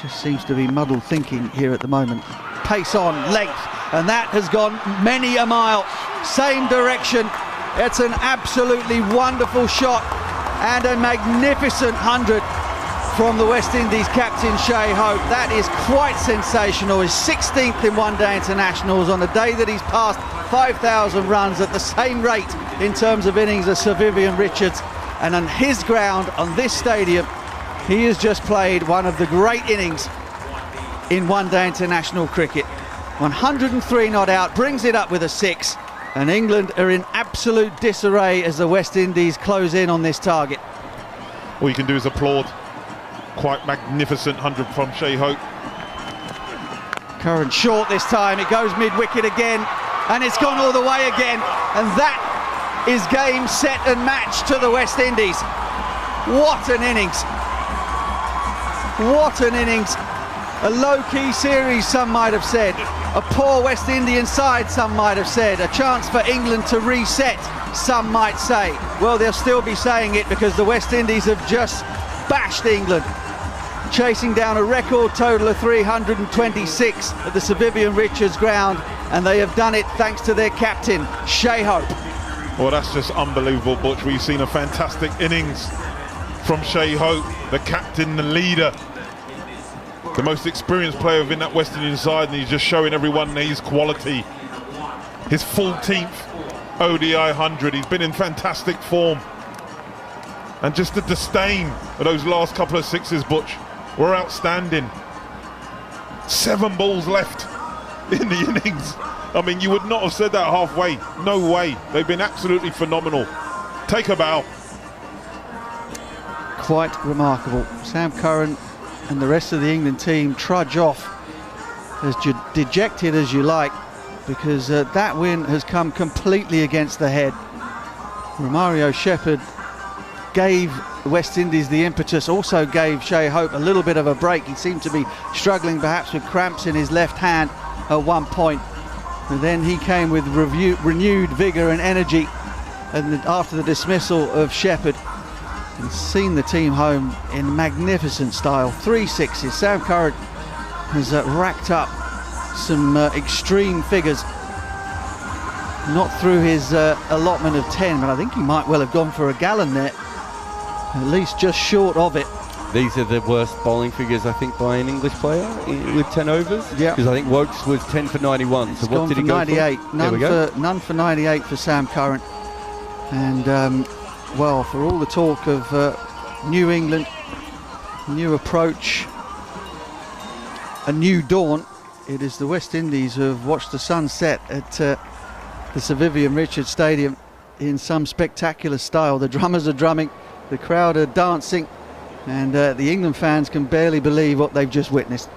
Just seems to be muddled thinking here at the moment. Pace on, length, and that has gone many a mile. Same direction. It's an absolutely wonderful shot and a magnificent 100 from the West Indies captain Shai. That is quite sensational. His 16th in one-day internationals on a day that he's passed 5,000 runs at the same rate in terms of innings as Sir Vivian Richards. And on his ground, on this stadium, he has just played one of the great innings in one-day international cricket. 103 not out, brings it up with a 6, and England are in absolute disarray as the West Indies close in on this target. All you can do is applaud. Quite magnificent 100 from Shai. Curran short this time, it goes mid-wicket again, and it's gone all the way again, and that is game, set and match to the West Indies. What an innings. What an innings. A low-key series, some might have said. A poor West Indian side, some might have said. A chance for England to reset, some might say. Well, they'll still be saying it because the West Indies have just bashed England, chasing down a record total of 326 at the Sir Vivian Richards ground, and they have done it thanks to their captain, Shai. Well, that's just unbelievable, Butch. We've seen a fantastic innings from Shai, the captain, the leader, the most experienced player within that West Indian side, and he's just showing everyone his quality. His 14th ODI 100. He's been in fantastic form. And just the disdain of those last couple of sixes, Butch, were outstanding. 7 balls left in the innings. I mean, you would not have said that halfway. No way. They've been absolutely phenomenal. Take a bow. Quite remarkable. Sam Curran and the rest of the England team trudge off as dejected as you like, because that win has come completely against the head. Romario Shepherd gave West Indies the impetus, also gave Shai a little bit of a break. He seemed to be struggling perhaps with cramps in his left hand at one point, and then he came with renewed vigour and energy, and after the dismissal of Shepherd, and seen the team home in magnificent style. 3 sixes. Sam Curran has racked up some extreme figures, not through his allotment of 10, but I think he might well have gone for a gallon there, at least just short of it. These are the worst bowling figures, I think, by an English player with 10 overs. Yeah, because I think Wokes was 10 for 91. So what did he go 98. for? None for 98 for Sam Curran. And well, for all the talk of New England, new approach, a new dawn, it is the West Indies who have watched the sun set at the Sir Vivian Richards Stadium in some spectacular style. The drummers are drumming, the crowd are dancing, and the England fans can barely believe what they've just witnessed.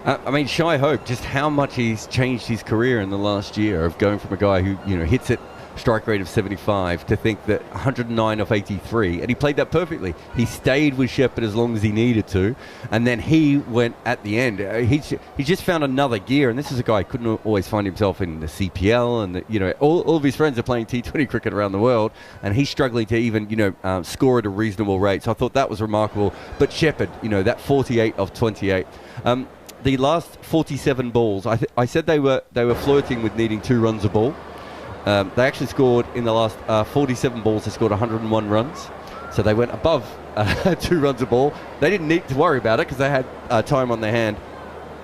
I mean, Shai Hope, just how much he's changed his career in the last year, of going from a guy who, you know, hits it strike rate of 75 to think that 109 off 83, and he played that perfectly. He stayed with Shepherd as long as he needed to, and then he went at the end. He just found another gear, and this is a guy who couldn't always find himself in the CPL, and you know, all of his friends are playing T20 cricket around the world, and he's struggling to even, you know, score at a reasonable rate. So I thought that was remarkable. But Shepherd, you know, that 48 off 28. The last 47 balls, I said they were flirting with needing 2 runs a ball. They actually scored in the last 47 balls. They scored 101 runs, so they went above 2 runs a ball. They didn't need to worry about it because they had time on their hand.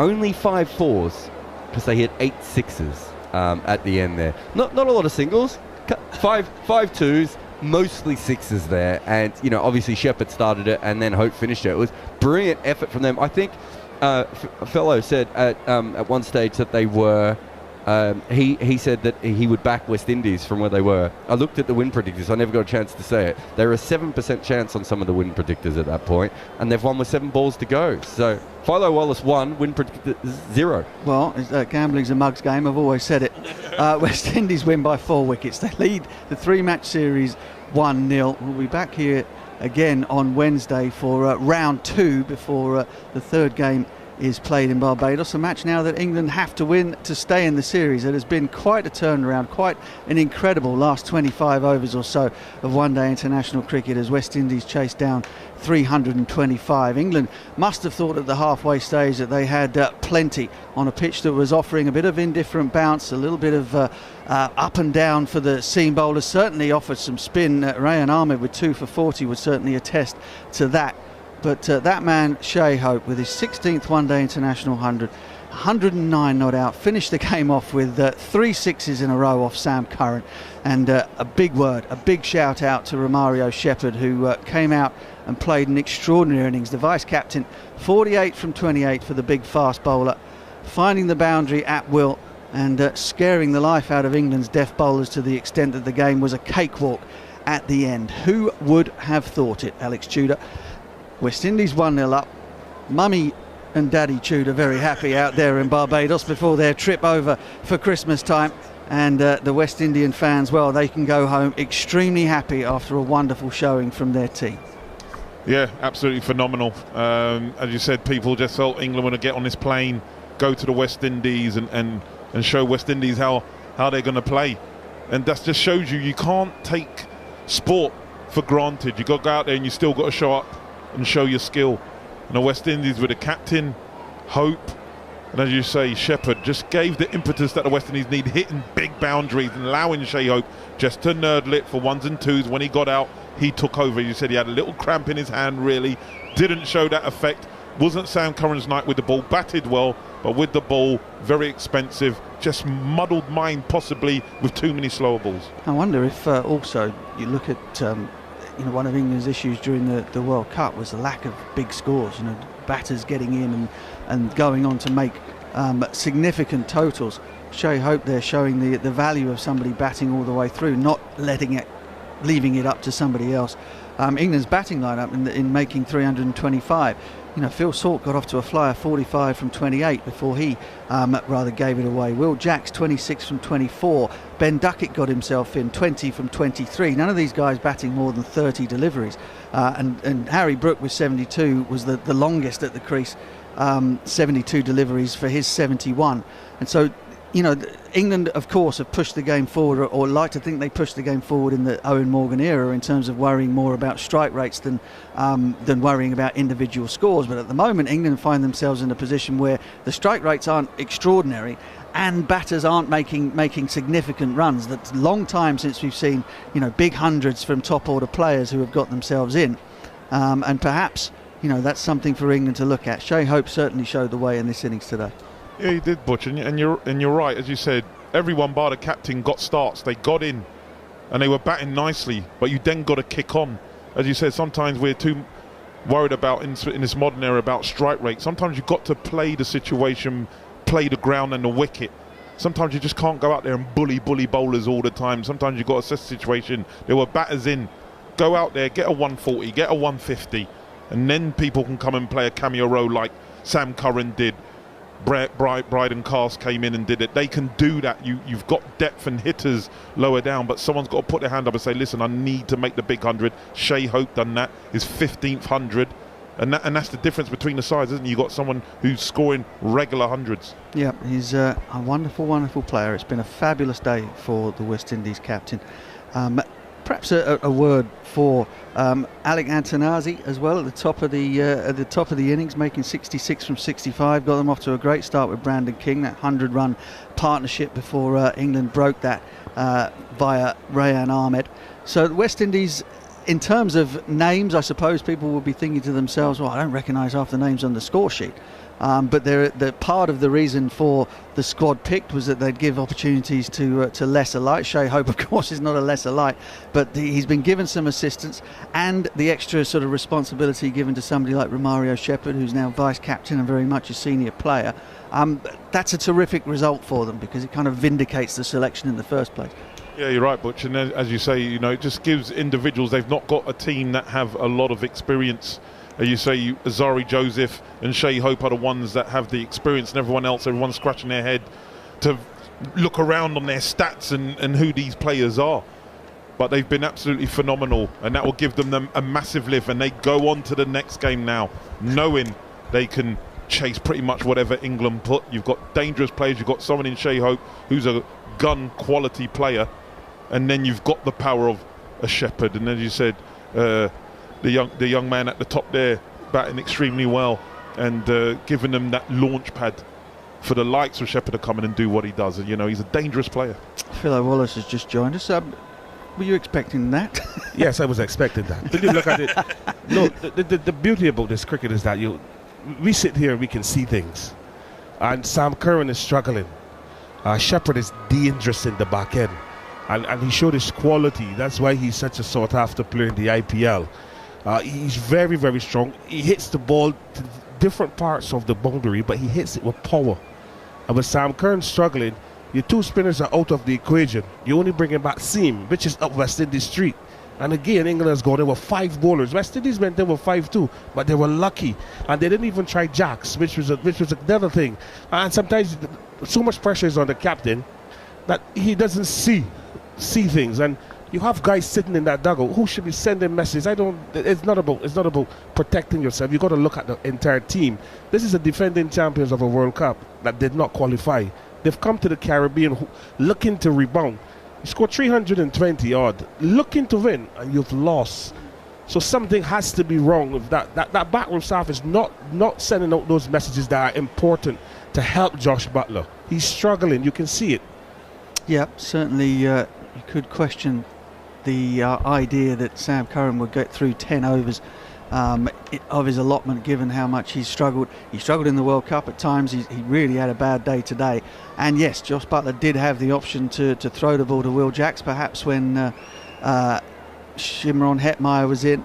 Only 5 fours because they hit 8 sixes at the end there. Not a lot of singles. 5 twos, mostly sixes there, and you know, obviously Shepherd started it and then Hope finished it. It was brilliant effort from them. I think a fellow said at one stage that they were. He said that he would back West Indies from where they were. I looked at the win predictors. I never got a chance to say it. There are a 7% chance on some of the win predictors at that point, and they've won with 7 balls to go. So Philo Wallace 1, win predictor 0. Well, gambling's a mug's game. I've always said it. West Indies win by 4 wickets. They lead the 3-match series 1-0. We'll be back here again on Wednesday for round 2 before the 3rd game is played in Barbados, a match now that England have to win to stay in the series. It has been quite a turnaround, quite an incredible last 25 overs or so of one-day international cricket as West Indies chased down 325. England must have thought at the halfway stage that they had plenty on a pitch that was offering a bit of indifferent bounce, a little bit of up and down for the seam bowlers, certainly offered some spin. Rayan Ahmed with 2 for 40 would certainly attest to that. But that man, Shai Hope, with his 16th one-day international 100, 109 not out, finished the game off with 3 sixes in a row off Sam Curran. And a big word, a big shout out to Romario Shepherd, who came out and played an extraordinary innings. The vice-captain, 48 from 28 for the big fast bowler, finding the boundary at will and scaring the life out of England's deaf bowlers to the extent that the game was a cakewalk at the end. Who would have thought it, Alex Tudor? West Indies 1-0 up. Mummy and Daddy Tudor very happy out there in Barbados before their trip over for Christmas time. And the West Indian fans, well, they can go home extremely happy after a wonderful showing from their team. Yeah, absolutely phenomenal. As you said, people just felt England want to get on this plane, go to the West Indies and show West Indies how they're going to play. And that just shows you can't take sport for granted. You've got to go out there and you still got to show up and show your skill. And the West Indies with the captain, Hope, and as you say, Shepherd, just gave the impetus that the West Indies need, hitting big boundaries and allowing Shai Hope just to nerdle it for 1s and 2s. When he got out, he took over. You said he had a little cramp in his hand, really. Didn't show that effect. Wasn't Sam Curran's night with the ball. Batted well, but with the ball, very expensive. Just muddled mind, possibly, with too many slower balls. I wonder if also you look at one of England's issues during the World Cup was the lack of big scores. Batters getting in and going on to make significant totals. Shai Hope there showing the value of somebody batting all the way through, not leaving it up to somebody else. England's batting lineup in making 325. Phil Salt got off to a flyer 45 from 28 before he rather gave it away. Will Jacks 26 from 24. Ben Duckett got himself in 20 from 23. None of these guys batting more than 30 deliveries. And Harry Brook with 72 was the longest at the crease, 72 deliveries for his 71. And so, England, of course, have pushed the game forward, or like to think they pushed the game forward in the Owen Morgan era in terms of worrying more about strike rates than worrying about individual scores. But at the moment, England find themselves in a position where the strike rates aren't extraordinary and batters aren't making significant runs. That's a long time since we've seen, big hundreds from top order players who have got themselves in. And perhaps, that's something for England to look at. Shai Hope certainly showed the way in this innings today. Yeah, he did, Butch, and you're right. As you said, everyone bar the captain got starts. They got in, and they were batting nicely. But you then got to kick on. As you said, sometimes we're too worried about in this modern era about strike rate. Sometimes you've got to play the situation, play the ground and the wicket. Sometimes you just can't go out there and bully bowlers all the time. Sometimes you've got to assess the situation. There were batters in. Go out there, get a 140, get a 150, and then people can come and play a cameo role like Sam Curran did. Bryden Cast came in and did it. They can do that. You've got depth and hitters lower down, but someone's got to put their hand up and say, listen, I need to make the big 100. Shai Hope done that, his 15th 100, and that's the difference between the sides, isn't it? You've got someone who's scoring regular hundreds. Yeah, he's a wonderful player. It's been a fabulous day for the West Indies captain. Perhaps a word for Alec Antonazi as well at the top of the innings, making 66 from 65. Got them off to a great start with Brandon King, that 100-run partnership before England broke that via Rayan Ahmed. So the West Indies, in terms of names, I suppose people will be thinking to themselves, well, I don't recognise half the names on the score sheet. But the part of the reason for the squad picked was that they'd give opportunities to lesser light. Shai Hope, of course, is not a lesser light, but he's been given some assistance and the extra sort of responsibility given to somebody like Romario Shepherd, who's now vice-captain and very much a senior player. That's a terrific result for them because it kind of vindicates the selection in the first place. Yeah, you're right, Butch, and as you say, it just gives individuals, they've not got a team that have a lot of experience. You say Azari Joseph and Shai Hope are the ones that have the experience, and everyone's scratching their head to look around on their stats and who these players are. But they've been absolutely phenomenal, and that will give them a massive lift, and they go on to the next game now, knowing they can chase pretty much whatever England put. You've got dangerous players. You've got someone in Shai Hope who's a gun quality player, and then you've got the power of a Shepherd. And as you said, the young man at the top there batting extremely well and giving them that launch pad for the likes of Shepherd to come in and do what he does. And, you know, he's a dangerous player. Philo Wallace has just joined us. Were you expecting that? Yes, I was expecting that. Did you look at it? No, the beauty about this cricket is that we sit here and we can see things. And Sam Curran is struggling. Shepherd is dangerous in the back end. And he showed his quality. That's why he's such a sought-after player in the IPL. He's very, very strong. He hits the ball to different parts of the boundary, but he hits it with power. And with Sam Curran struggling, your two spinners are out of the equation. You're only bringing back Seam, which is up West Indies Street. And again, England has gone in with 5 bowlers. West Indies went in with 5-2, but they were lucky. And they didn't even try jacks, which was another thing. And sometimes so much pressure is on the captain that he doesn't see things. And you have guys sitting in that dugout who should be sending messages. It's not about protecting yourself. You got to look at the entire team. This is the defending champions of a World Cup that did not qualify. They've come to the Caribbean looking to rebound. You scored 320 odd, looking to win, and you've lost. So something has to be wrong with that. That backroom staff is not sending out those messages that are important to help Josh Buttler. He's struggling. You can see it. Yeah, certainly you could question the idea that Sam Curran would get through 10 overs of his allotment, given how much he's struggled. He struggled in the World Cup at times. He really had a bad day today. And yes, Josh Buttler did have the option to throw the ball to Will Jacks, perhaps when Shimron Hetmeyer was in,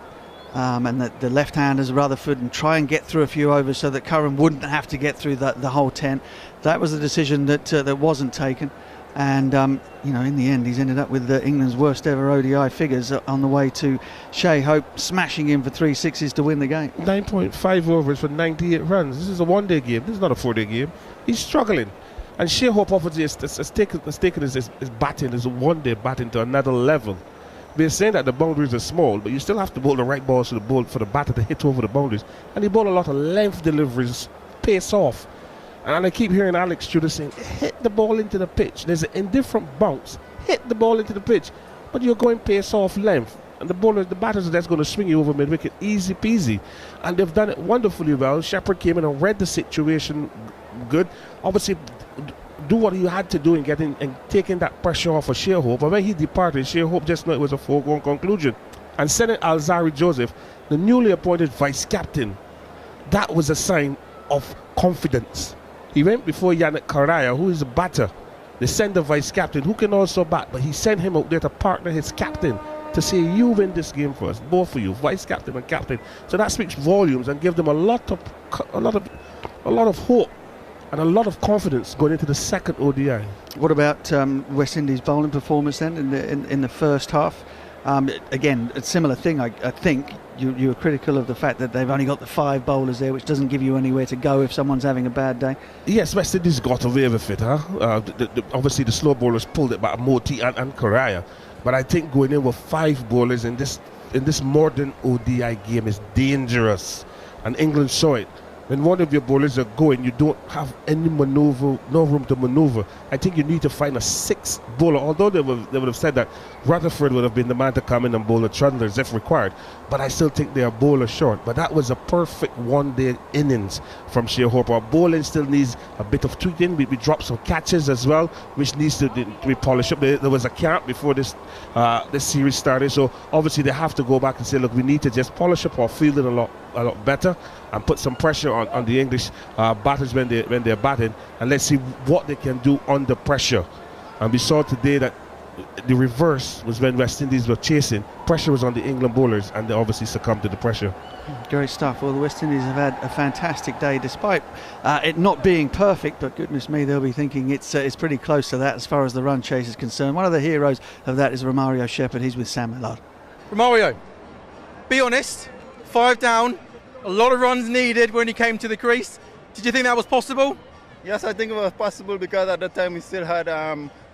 and the left-handers Rutherford, and try and get through a few overs so that Curran wouldn't have to get through the whole 10. That was a decision that wasn't taken. And, you know, in the end, he's ended up with England's worst ever ODI figures on the way to Shai Hope smashing in for 3 sixes to win the game. 9.5 overs for 98 runs. This is a one-day game. This is not a 4-day game. He's struggling. And Shai Hope obviously has taken his batting, his one-day batting to another level. We're saying that the boundaries are small, but you still have to bowl the right balls to the ball for the batter to hit over the boundaries. And he bowled a lot of length deliveries, pace off. And I keep hearing Alex Tudor saying, hit the ball into the pitch. There's an indifferent bounce. Hit the ball into the pitch. But you're going pace off length. And the batters are just going to swing you over mid-wicket. Easy peasy. And they've done it wonderfully well. Shepherd came in and read the situation good. Obviously, do what he had to do in getting and taking that pressure off of Shai Hope. But when he departed, Shai Hope just knew it was a foregone conclusion. And sending Alzari Joseph, the newly appointed vice-captain, that was a sign of confidence. He went before Yannick Correa, who is a batter. They send the vice-captain, who can also bat, but he sent him out there to partner his captain to say, you win this game for us, both of you, vice-captain and captain. So that speaks volumes and give them a lot of hope and a lot of confidence going into the second ODI. What about West Indies bowling performance then in the first half? Again, a similar thing. I think you were critical of the fact that they've only got the 5 bowlers there, which doesn't give you anywhere to go if someone's having a bad day. Yes, West Indies got away with it. Obviously, the slow bowlers pulled it by Moti and Correa. But I think going in with 5 bowlers in this modern ODI game is dangerous. And England saw it. When one of your bowlers are going, you don't have any maneuver, no room to maneuver. I think you need to find a 6th bowler, although they would have said that Rutherford would have been the man to come in and bowl the trundlers if required. But I still think they are bowler short. But that was a perfect one-day innings from Shai Hope. Our bowling still needs a bit of tweaking. We dropped some catches as well, which needs to be polished up. There was a camp before this series started, so obviously they have to go back and say, look, we need to just polish up our fielding a lot better and put some pressure on the English batters when they're batting, and let's see what they can do under pressure. And we saw today that the reverse was when West Indies were chasing. Pressure was on the England bowlers, and they obviously succumbed to the pressure. Great stuff. Well, the West Indies have had a fantastic day, despite it not being perfect, but goodness me, they'll be thinking it's pretty close to that as far as the run chase is concerned. One of the heroes of that is Romario Shepherd. He's with Sam Millard. Romario, be honest, 5 down, a lot of runs needed when he came to the crease. Did you think that was possible? Yes, I think it was possible because at the time we still had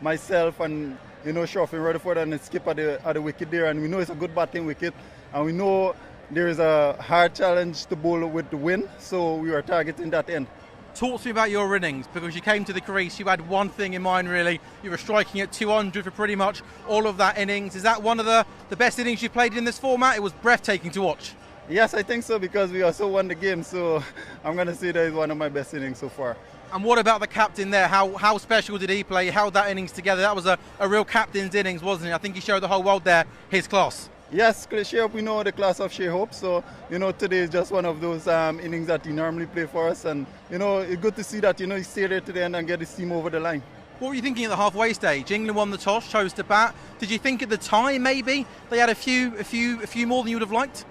myself and Shofin Rutherford and Skip at the wicket there, and we know it's a good batting wicket, and we know there is a hard challenge to bowl with the wind, so we are targeting that end. Talk to me about your innings, because you came to the crease, you had one thing in mind really, you were striking at 200 for pretty much all of that innings. Is that one of the best innings you played in this format? It was breathtaking to watch. Yes, I think so, because we also won the game, so I'm going to say that is one of my best innings so far. And what about the captain there? How special did he play? He held that innings together. That was a real captain's innings, wasn't it? I think he showed the whole world there his class. Yes, Shai, we know the class of Shai Hope, so today is just one of those innings that he normally play for us, and it's good to see that he stayed there to the end and get his team over the line. What were you thinking at the halfway stage? England won the toss, chose to bat. Did you think at the time maybe they had a few more than you would have liked?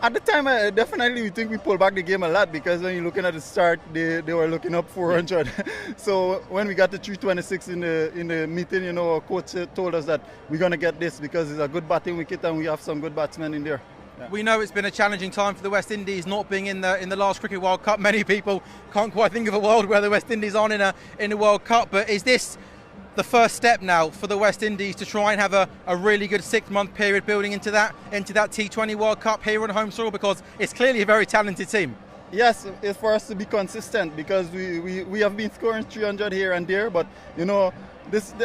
At the time, definitely we think we pulled back the game a lot, because when you're looking at the start, they were looking up 400. So when we got to 326 in the meeting, our coach told us that we're going to get this because it's a good batting wicket and we have some good batsmen in there. Yeah. We know it's been a challenging time for the West Indies not being in the last Cricket World Cup. Many people can't quite think of a world where the West Indies aren't in a World Cup. But is this the first step now for the West Indies to try and have a really good 6-month period building into that T20 World Cup here on home soil, because it's clearly a very talented team? Yes, it's for us to be consistent, because we have been scoring 300 here and there, but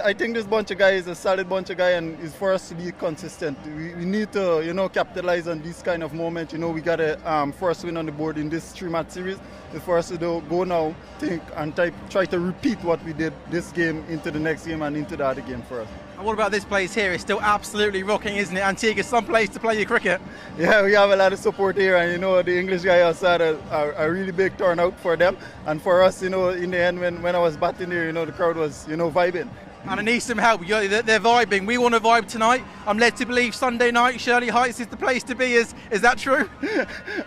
I think this bunch of guys is a solid bunch of guys, and it's for us to be consistent. We need to capitalize on these kind of moments. We got a first win on the board in this 3-match series. It's for us to go now, think and try to repeat what we did this game into the next game and into the other game for us. And what about this place here? It's still absolutely rocking, isn't it? Antigua, some place to play your cricket. Yeah, we have a lot of support here, and the English guys outside a really big turnout for them, and for us, in the end when I was batting here, the crowd was vibing. And I need some help. They're vibing. We want to vibe tonight. I'm led to believe Sunday night, Shirley Heights is the place to be. Is that true?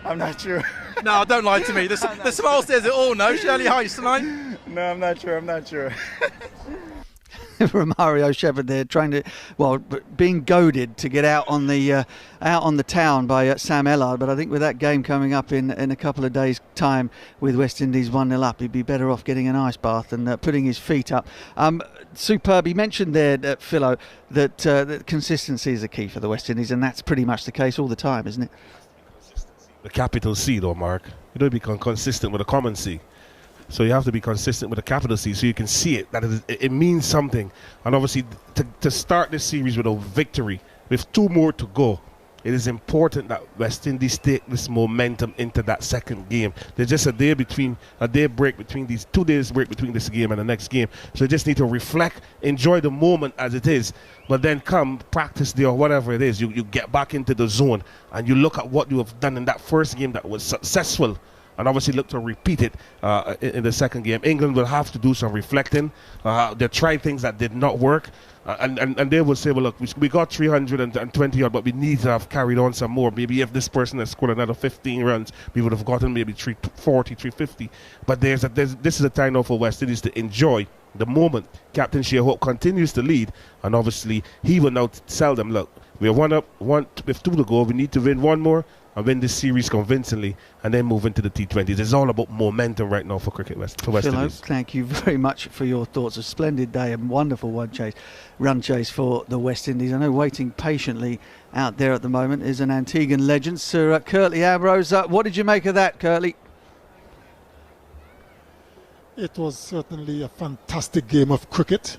I'm not sure. No, don't lie to me. The smile says it all, no? Shirley Heights tonight? No, I'm not sure. Romario Shepherd there being goaded to get out on the town by Sam Ellard, but I think with that game coming up in a couple of days' time with West Indies 1-0 up, he'd be better off getting an ice bath and putting his feet up. Superb. He mentioned there, Philo, that consistency is the key for the West Indies, and that's pretty much the case all the time, isn't it? The capital C, though, Mark. You don't become consistent with a common C. So you have to be consistent with a capital C, so you can see it, that it means something. And obviously, to start this series with a victory, with 2 more to go, it is important that West Indies take this momentum into that second game. There's just a day break between these 2 days break between this game and the next game. So you just need to reflect, enjoy the moment as it is, but then come practice day or whatever it is. You get back into the zone and you look at what you have done in that first game that was successful, and obviously look to repeat it in the second game. England will have to do some reflecting. They tried things that did not work. And they will say, well, look, we got 320 odd, but we need to have carried on some more. Maybe if this person had scored another 15 runs, we would have gotten maybe 340, 350. But this is a time now for West Indies to enjoy the moment. Captain Shai Hope continues to lead, and obviously he will now tell them, look, we're 1 up, with 2 to go. We need to win 1 more and win this series convincingly, and then move into the T20s. It's all about momentum right now for Cricket West Indies. Thank you very much for your thoughts. A splendid day and wonderful run chase for the West Indies. I know waiting patiently out there at the moment is an Antiguan legend, Sir Curtly Ambrose. What did you make of that, Curtly? It was certainly a fantastic game of cricket.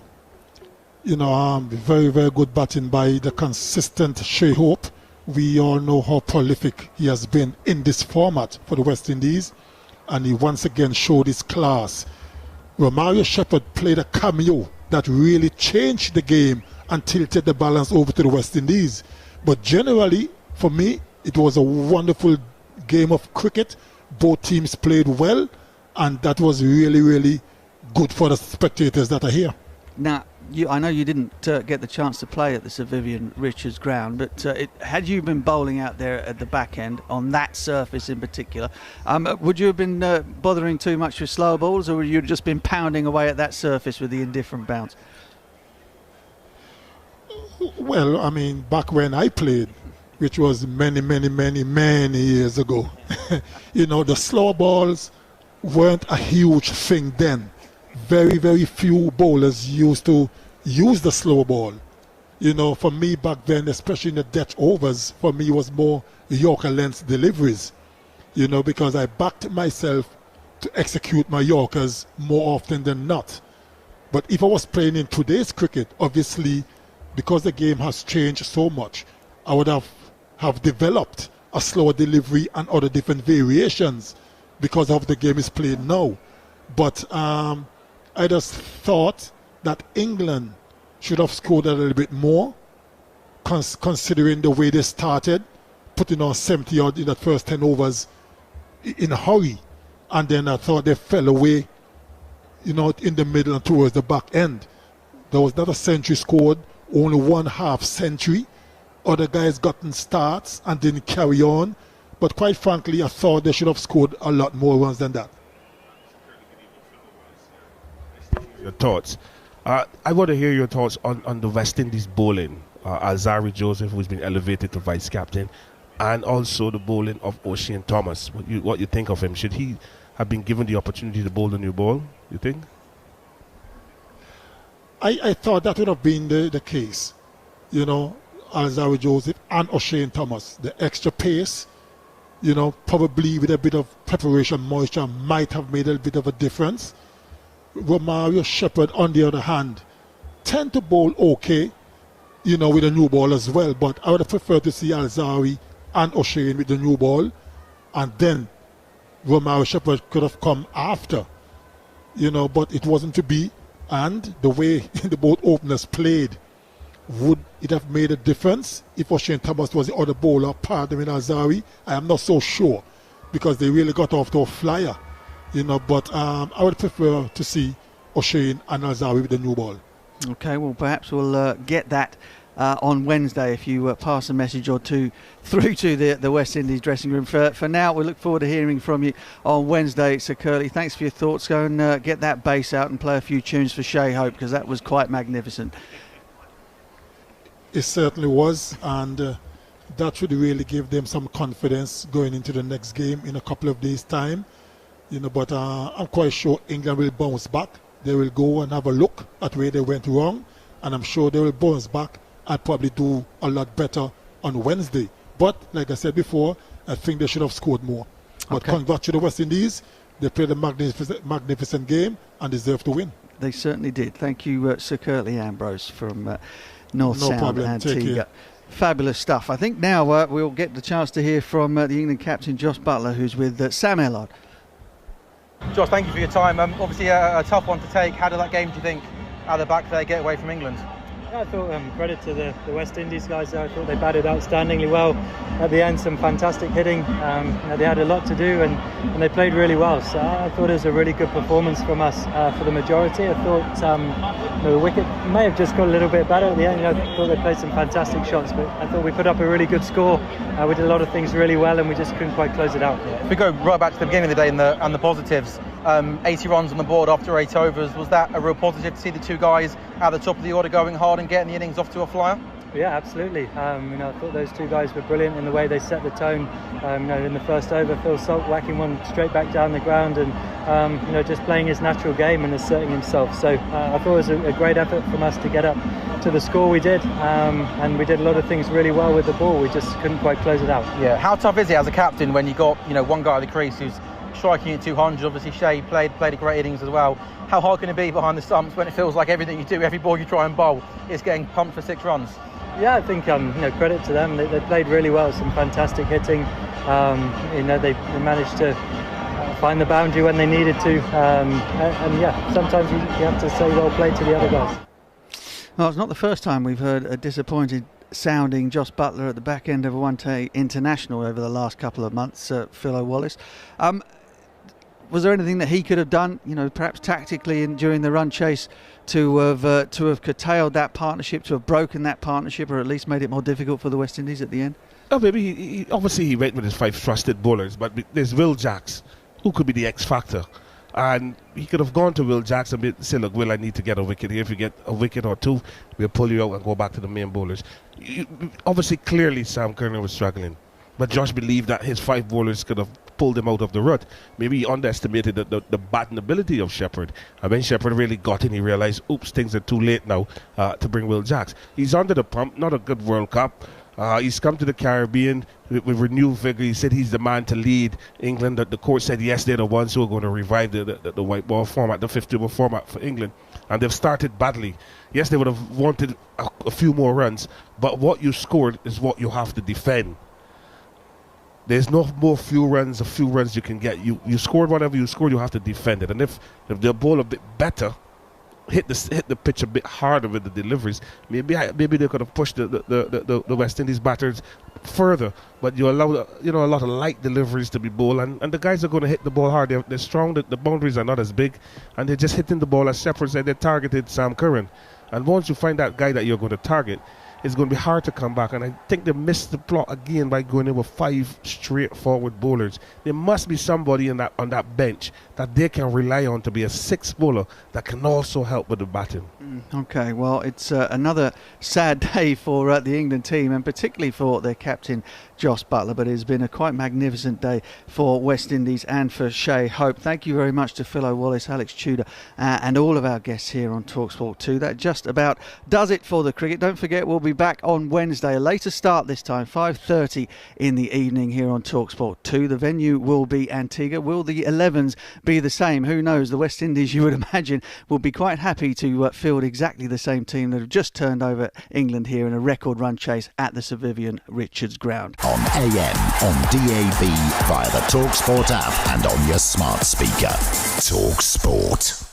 Very, very good batting by the consistent Shai Hope. We all know how prolific he has been in this format for the West Indies, and he once again showed his class. Romario Shepherd played a cameo that really changed the game and tilted the balance over to the West Indies. But generally, for me, it was a wonderful game of cricket. Both teams played well, and that was really, really good for the spectators that are here. Now, I know you didn't get the chance to play at the Sir Vivian Richards ground, but had you been bowling out there at the back end on that surface in particular, would you have been bothering too much with slow balls, or would you have just been pounding away at that surface with the indifferent bounce? Well, I mean, back when I played, which was many years ago, the slow balls weren't a huge thing then. Very, very few bowlers used to use the slow ball. You know, for me back then, especially in the death overs, for me was more Yorker length deliveries. You know, because I backed myself to execute my Yorkers more often than not. But if I was playing in today's cricket, obviously, because the game has changed so much, I would have developed a slower delivery and other different variations because of the game is played now. But I just thought that England should have scored a little bit more, considering the way they started, putting on 70 odd in that first 10 overs in a hurry. And then I thought they fell away, you know, in the middle and towards the back end. There was not a century scored, only 1/2 century. Other guys gotten starts and didn't carry on. But quite frankly, I thought they should have scored a lot more runs than that. Your thoughts. I want to hear your thoughts on the West Indies bowling. Alzarri Joseph, who's been elevated to vice captain, and also the bowling of O'Shane Thomas. What you think of him? Should he have been given the opportunity to bowl the new ball, you think? I thought that would have been the case. You know, Alzarri Joseph and O'Shane Thomas. The extra pace, you know, probably with a bit of preparation, moisture, might have made a bit of a difference. Romario Shepherd, on the other hand, tend to bowl okay, you know, with a new ball as well. But I would have preferred to see Alzarri and O'Shane with the new ball, and then Romario Shepherd could have come after, you know, but it wasn't to be. And the way the both openers played, would it have made a difference if O'Shane Thomas was the other bowler, pardon me, Alzarri? I am not so sure, because they really got off to a flyer, you know, but I would prefer to see O'Shane and Alzarri with the new ball. Okay, well, perhaps we'll get that on Wednesday if you pass a message or two through to the West Indies dressing room. For now, we look forward to hearing from you on Wednesday. Sir Curly, thanks for your thoughts. Go and get that bass out and play a few tunes for Shai Hope, because that was quite magnificent. It certainly was, and that should really give them some confidence going into the next game in a couple of days' time. You know, but I'm quite sure England will bounce back. They will go and have a look at where they went wrong, and I'm sure they will bounce back and probably do a lot better on Wednesday. But like I said before, I think they should have scored more. But congrats to the West Indies. They played a magnificent game and deserve to win. They certainly did. Thank you, Sir Curly Ambrose from North Sound Antigua. Fabulous stuff. I think now we'll get the chance to hear from the England captain Josh Buttler, who's with Sam Ellard. Josh, thank you for your time. Obviously a tough one to take. How did that game, do you think, out of the back there, get away from England? Yeah, I thought credit to the West Indies guys there. I thought they batted outstandingly well. At the end, some fantastic hitting. You know, they had a lot to do and they played really well. So I thought it was a really good performance from us for the majority. I thought the wicket may have just got a little bit better at the end. You know, I thought they played some fantastic shots, but I thought we put up a really good score. We did a lot of things really well and we just couldn't quite close it out. If we go right back to the beginning of the day and the positives, 80 runs on the board after 8 overs, was that a real positive to see the two guys at the top of the order going hard and getting the innings off to a flyer? Yeah, absolutely. You know, I thought those two guys were brilliant in the way they set the tone. You know, in the first over, Phil Salt whacking one straight back down the ground and you know, just playing his natural game and asserting himself. So I thought it was a great effort from us to get up to the score we did, and we did a lot of things really well with the ball. We just couldn't quite close it out. Yeah. How tough is it as a captain when you got, you know, one guy at the crease who's striking at 200? Obviously Shai played a great innings as well. How hard can it be behind the stumps when it feels like everything you do, every ball you try and bowl, is getting pumped for 6 runs? Yeah, I think you know, credit to them. They played really well, some fantastic hitting. You know, they managed to find the boundary when they needed to, and yeah, sometimes you have to say well played to the other guys. Well, it's not the first time we've heard a disappointed sounding Josh Buttler at the back end of a one-day international over the last couple of months, Phil O'Wallace. Was there anything that he could have done, you know, perhaps tactically and during the run chase to have curtailed that partnership, to have broken that partnership, or at least made it more difficult for the West Indies at the end? Oh, maybe he obviously he went with his 5 trusted bowlers, but there's Will Jacks, who could be the X factor, and he could have gone to Will Jacks and say, look, Will, I need to get a wicket here. If you get a wicket or 2, we'll pull you out and go back to the main bowlers. Obviously, clearly Sam Curran was struggling, but Josh believed that his 5 bowlers could have pulled him out of the rut. Maybe he underestimated the batting ability of Shepherd. And when Shepherd really got in, he realized, oops, things are too late now to bring Will Jacks. He's under the pump, not a good World Cup. He's come to the Caribbean with renewed vigor. He said he's the man to lead England. The court said, yes, they're the ones who are going to revive the white ball format, the 50-over format for England. And they've started badly. Yes, they would have wanted a few more runs, but what you scored is what you have to defend. There's no more few runs you can get. You scored whatever you scored, you have to defend it. And if they bowl a bit better, hit the pitch a bit harder with the deliveries, maybe they could have pushed the West Indies batters further. But you allow a lot of light deliveries to be bowled, and the guys are going to hit the ball hard. They're strong. The boundaries are not as big, and they're just hitting the ball. As Shepherd said, they targeted Sam Curran, and once you find that guy that you're going to target, it's going to be hard to come back. And I think they missed the plot again by going in with 5 straightforward bowlers. There must be somebody on that bench that they can rely on to be a 6th bowler that can also help with the batting. Okay, well, it's another sad day for the England team, and particularly for their captain Jos Buttler, but it's been a quite magnificent day for West Indies and for Shai Hope. Thank you very much to Phil O'Wallace, Alex Tudor, and all of our guests here on talkSPORT 2. That just about does it for the cricket. Don't forget, we'll be back on Wednesday, a later start this time, 5:30 in the evening here on talkSPORT 2. The venue will be Antigua. Will the 11s be the same? Who knows? The West Indies, you would imagine, will be quite happy to field exactly the same team that have just turned over England here in a record run chase at the Sir Vivian Richards ground. On AM, on DAB, via the talkSPORT app and on your smart speaker. talkSPORT.